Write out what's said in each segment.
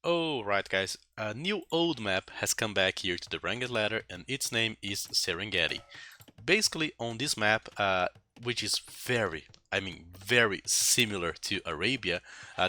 Alright guys, a new old map has come back here to the ranked ladder and its name is Serengeti. Basically on this map, which is very similar to Arabia,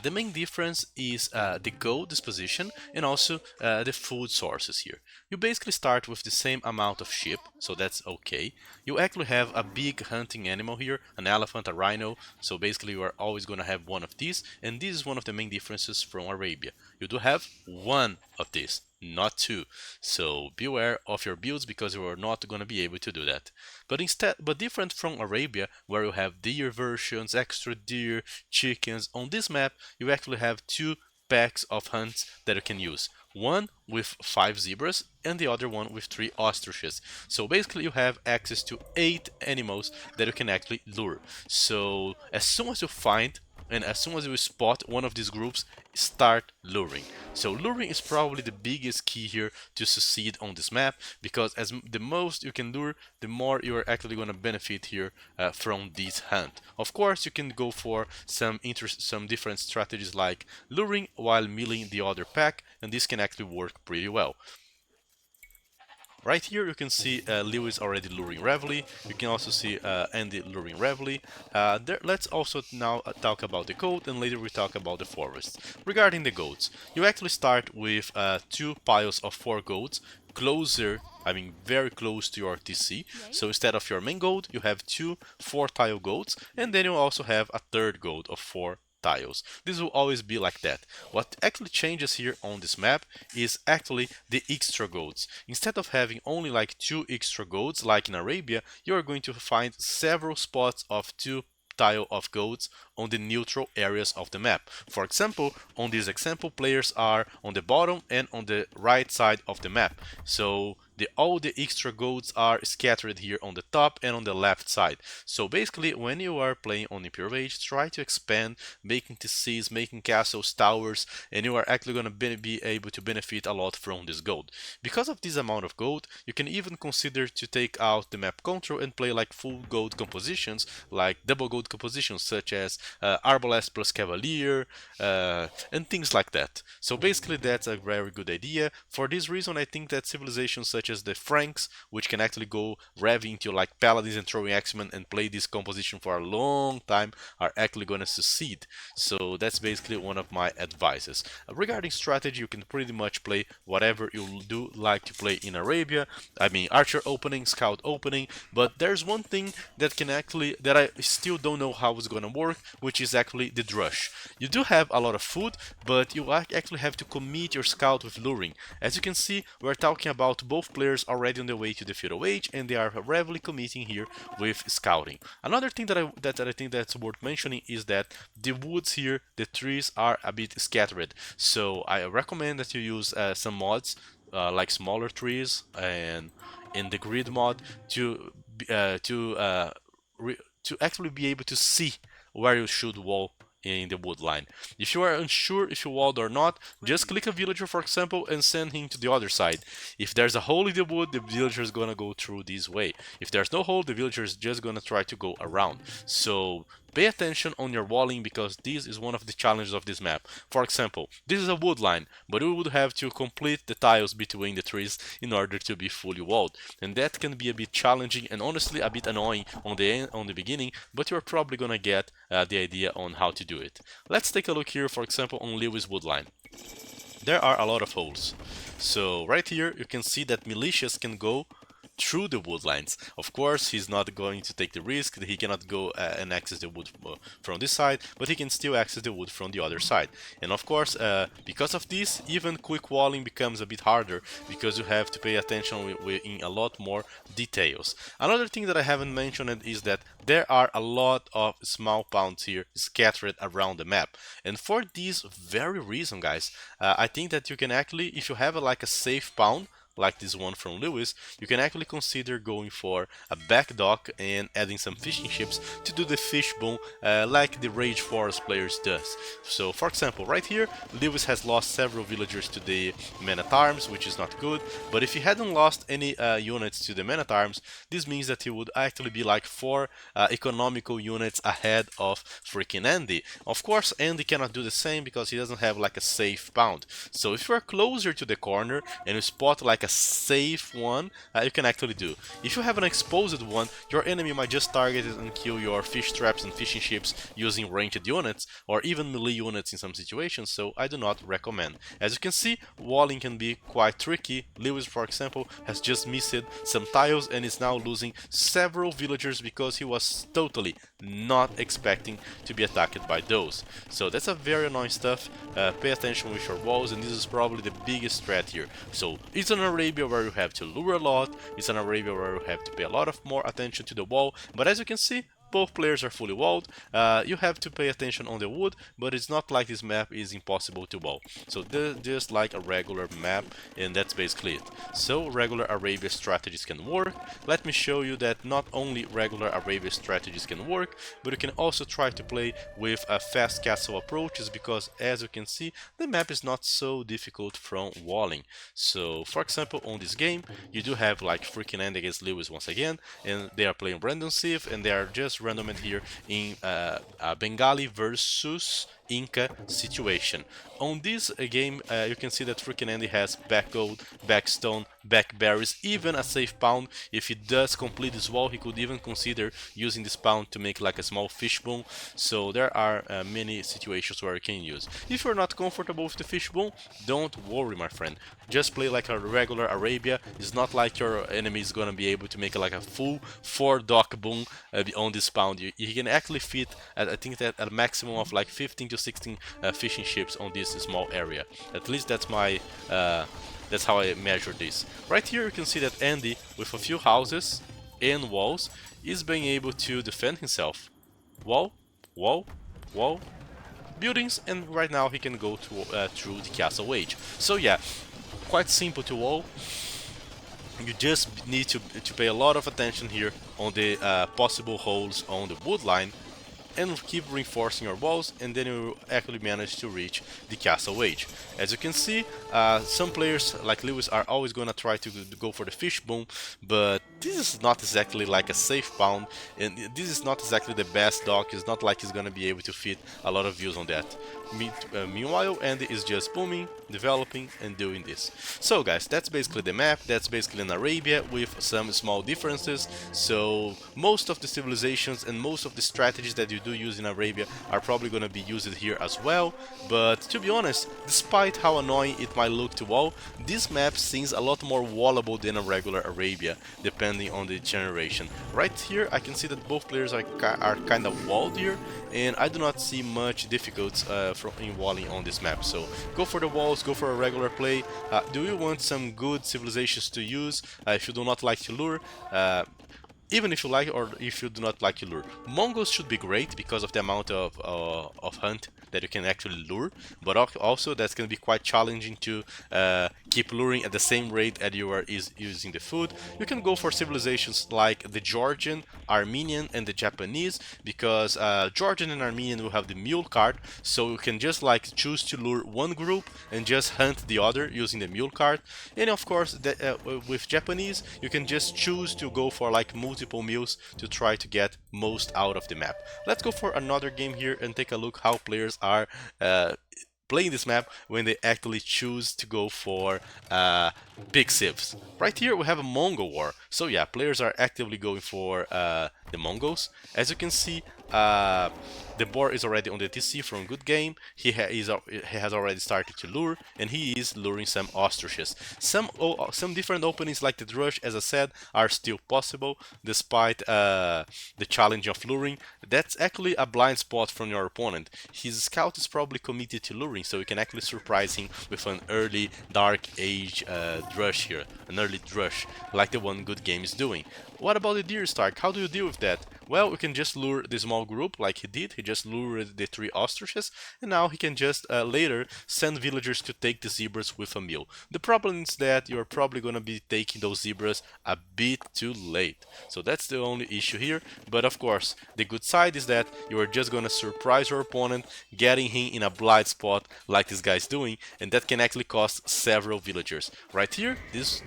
the main difference is the gold disposition and also the food sources here. You basically start with the same amount of sheep, so that's okay. You actually have a big hunting animal here, an elephant, a rhino, so basically you are always going to have one of these, and this is one of the main differences from Arabia. You do have one of these, not two. So beware of your builds because you are not going to be able to do that. But different from Arabia, where you have deer versions, extra deer, chickens, on this map you actually have two packs of hunts that you can use. One with 5 zebras and the other one with 3 ostriches. So basically you have access to 8 animals that you can actually lure. So as soon as you find and as soon as you spot one of these groups, start luring. So luring is probably the biggest key here to succeed on this map, because the most you can lure, the more you are actually going to benefit here from this hunt. Of course, you can go for some different strategies like luring while milling the other pack, and this can actually work pretty well. Right here you can see Lewis already luring Reveille. You can also see Andy luring Reveille. Let's also now talk about the goat, and later we talk about the forest. Regarding the goats, you actually start with 2 piles of 4 goats, very close to your TC. So instead of your main goat, you have two 4-tile goats, and then you also have a third goat of 4 tiles. This will always be like that. What actually changes here on this map is actually the extra goats. Instead of having only like 2 extra goats like in Arabia, you are going to find several spots of 2 tile of goats on the neutral areas of the map. For example, on this example, players are on the bottom and on the right side of the map. So all the extra goats are scattered here on the top and on the left side. So basically, when you are playing on Imperial Age, try to expand, making TCs, making castles, towers, and you are actually going to be able to benefit a lot from this gold. Because of this amount of gold, you can even consider to take out the map control and play like full gold compositions, like double gold compositions, such as Arbalest plus Cavalier, and things like that. So basically, that's a very good idea. For this reason, I think that civilizations such as the Franks, which can actually go revving into like paladins and throwing X-Men and play this composition for a long time, are actually going to succeed. So that's basically one of my advices. Regarding strategy, you can pretty much play whatever you do like to play in Arabia. I mean, archer opening, scout opening, but there's one thing that I still don't know how it's going to work, which is actually the drush. You do have a lot of food, but you actually have to commit your scout with luring. As you can see, we're talking about both players already on the way to the feudal age, and they are heavily committing here with scouting. Another thing that I think that's worth mentioning is that the woods here, the trees are a bit scattered. So I recommend that you use some mods like smaller trees and in the grid mod to to actually be able to see where you should wall in the wood line. If you are unsure if you walled or not, just click a villager, for example, and send him to the other side. If there's a hole in the wood, the villager is gonna go through this way. If there's no hole, the villager is just gonna try to go around. So pay attention on your walling, because this is one of the challenges of this map. For example, this is a wood line, but we would have to complete the tiles between the trees in order to be fully walled, and that can be a bit challenging and honestly a bit annoying on the beginning, but you're probably gonna get the idea on how to do it. Let's take a look here, for example, on Lewis wood line. There are a lot of holes. So right here you can see that militias can go through the wood lines. Of course, he's not going to take the risk. He cannot go and access the wood from this side, but he can still access the wood from the other side. And of course, because of this, even quick walling becomes a bit harder, because you have to pay attention in a lot more details. Another thing that I haven't mentioned is that there are a lot of small pounds here scattered around the map. And for this very reason, guys, I think that you can actually, if you have like a safe pound, like this one from Lewis, you can actually consider going for a back dock and adding some fishing ships to do the fish boom like the Rage Forest players does. So for example, right here, Lewis has lost several villagers to the men-at-arms, which is not good, but if he hadn't lost any units to the men-at-arms, this means that he would actually be like 4 economical units ahead of freaking Andy. Of course, Andy cannot do the same because he doesn't have like a safe pound. So if you are closer to the corner and you spot like a safe one, you can actually do. If you have an exposed one, your enemy might just target it and kill your fish traps and fishing ships using ranged units or even melee units in some situations, so I do not recommend. As you can see, walling can be quite tricky. Lewis, for example, has just missed some tiles and is now losing several villagers because he was totally not expecting to be attacked by those. So that's a very annoying stuff. Pay attention with your walls, and this is probably the biggest threat here. So it's an Arabia where you have to lure a lot, it's an Arabia where you have to pay a lot of more attention to the wall, but as you can see, both players are fully walled. You have to pay attention on the wood, but it's not like this map is impossible to wall. So just like a regular map, and that's basically it. So regular Arabia strategies can work. Let me show you that not only regular Arabia strategies can work, but you can also try to play with fast castle approaches, because as you can see, the map is not so difficult from walling. So for example, on this game, you do have like freaking End against Lewis once again, and they are playing random Sith, and they are just randoming here in Bengali versus Inca situation. On this game, you can see that freaking Andy has back gold, back stone, back berries, even a safe pound. If he does complete this wall, he could even consider using this pound to make like a small fish boom. So there are many situations where you can use. If you're not comfortable with the fish boom, don't worry, my friend. Just play like a regular Arabia. It's not like your enemy is gonna be able to make like a full 4 dock boom on this pound. You can actually fit, I think that at a maximum of like 15 to 16 fishing ships on this small area. At least that's my that's how I measure this. Right here you can see that Andy, with a few houses and walls, is being able to defend himself. Wall, wall, wall, buildings, and right now he can go to, through the castle age. So yeah, quite simple to wall. You just need to pay a lot of attention here on the possible holes on the wood line, and keep reinforcing your walls, and then you will actually manage to reach the castle age. As you can see, some players like Lewis are always gonna try to go for the fish boom, but this is not exactly like a safe pound, and this is not exactly the best dock. It's not like he's gonna be able to fit a lot of views on that. Meanwhile, Andy is just booming, developing, and doing this. So guys, that's basically the map. That's basically an Arabia with some small differences. So most of the civilizations and most of the strategies that you do use in Arabia are probably going to be used here as well. But to be honest, despite how annoying it might look to wall, this map seems a lot more wallable than a regular Arabia, depending on the generation. Right here, I can see that both players are kind of walled here, and I do not see much difficulties in walling on this map. So go for the walls, go for a regular play. Do you want some good civilizations to use if you do not like to lure? Even if you like, or if you do not like to lure. Mongols should be great because of the amount of hunt that you can actually lure, but also that's going to be quite challenging to keep luring at the same rate that you are using the food. You can go for civilizations like the Georgian, Armenian, and the Japanese, because Georgian and Armenian will have the mule cart, so you can just like choose to lure one group and just hunt the other using the mule cart. And of course, with Japanese, you can just choose to go for like multiple mules to try to get most out of the map. Let's go for another game here and take a look how players are playing this map when they actually choose to go for big civs. Right here we have a Mongol war. So yeah, players are actively going for the Mongols. As you can see, the boar is already on the TC from Good Game. He has already started to lure, and he is luring some ostriches. Some different openings like the drush, as I said, are still possible despite the challenge of luring. That's actually a blind spot from your opponent. His scout is probably committed to luring, so you can actually surprise him with an early Dark Age drush here, an early drush like the one Good Game is doing. What about the deer stark? How do you deal with that? Well, we can just lure the small group like he did. He just lured the 3 ostriches, and now he can just later send villagers to take the zebras with a meal. The problem is that you're probably going to be taking those zebras a bit too late. So that's the only issue here. But of course, the good side is that you are just going to surprise your opponent, getting him in a blind spot like this guy's doing, and that can actually cost several villagers. Right here, this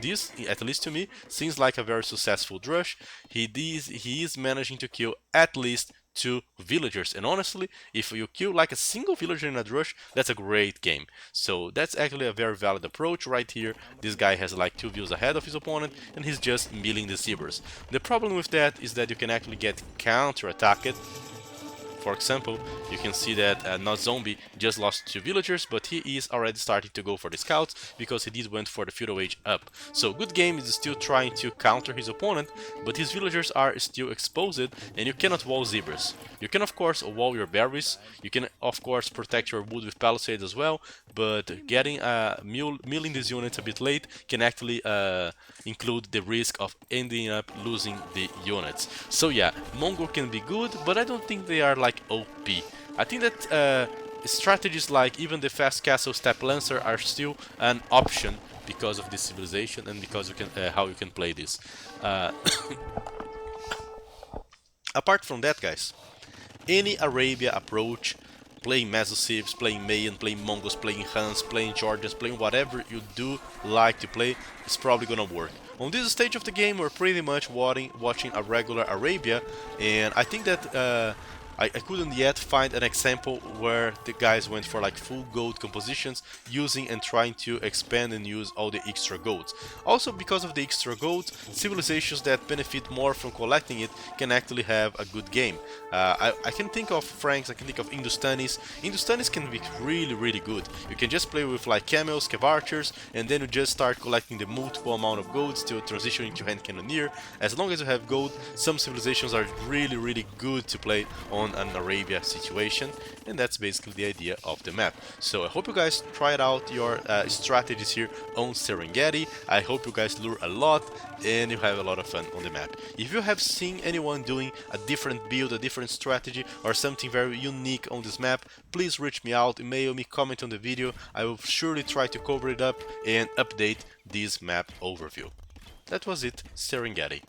at least to me, seems like a very successful drush. He is managing to kill at least 2 villagers, and honestly, if you kill like a single villager in a drush, that's a great game. So that's actually a very valid approach right here. This guy has like 2 views ahead of his opponent, and he's just milling the zebras. The problem with that is that you can actually get counter-attacked. For example, you can see that Not Zombie just lost 2 villagers, but he is already starting to go for the scouts because he did went for the feudal age up. So Good Game is still trying to counter his opponent, but his villagers are still exposed and you cannot wall zebras. You can of course wall your berries, you can of course protect your wood with palisades as well, but getting milling these units a bit late can actually include the risk of ending up losing the units. So yeah, Mongol can be good, but I don't think they are like OP. I think that strategies like even the fast castle step lancer are still an option because of this civilization and because you can how you can play this. Uh, apart from that, guys, any Arabia approach, playing Mesosibs, playing Mayan, playing Mongols, playing Huns, playing Georgians, playing whatever you do like to play, is probably gonna work. On this stage of the game, we're pretty much watching a regular Arabia, and I think that I couldn't yet find an example where the guys went for like full gold compositions using and trying to expand and use all the extra golds. Also, because of the extra golds, civilizations that benefit more from collecting it can actually have a good game. I can think of Franks, I can think of Hindustanis. Hindustanis can be really good. You can just play with like camels, cavarchers, and then you just start collecting the multiple amount of golds to transition into hand cannoneer. As long as you have gold, some civilizations are really good to play on an Arabia situation, and that's basically the idea of the map. So I hope you guys tried out your strategies here on Serengeti. I hope you guys lure a lot and you have a lot of fun on the map. If you have seen anyone doing a different build, a different strategy, or something very unique on this map, please reach me out, email me, comment on the video. I will surely try to cover it up and update this map overview. That was it, Serengeti.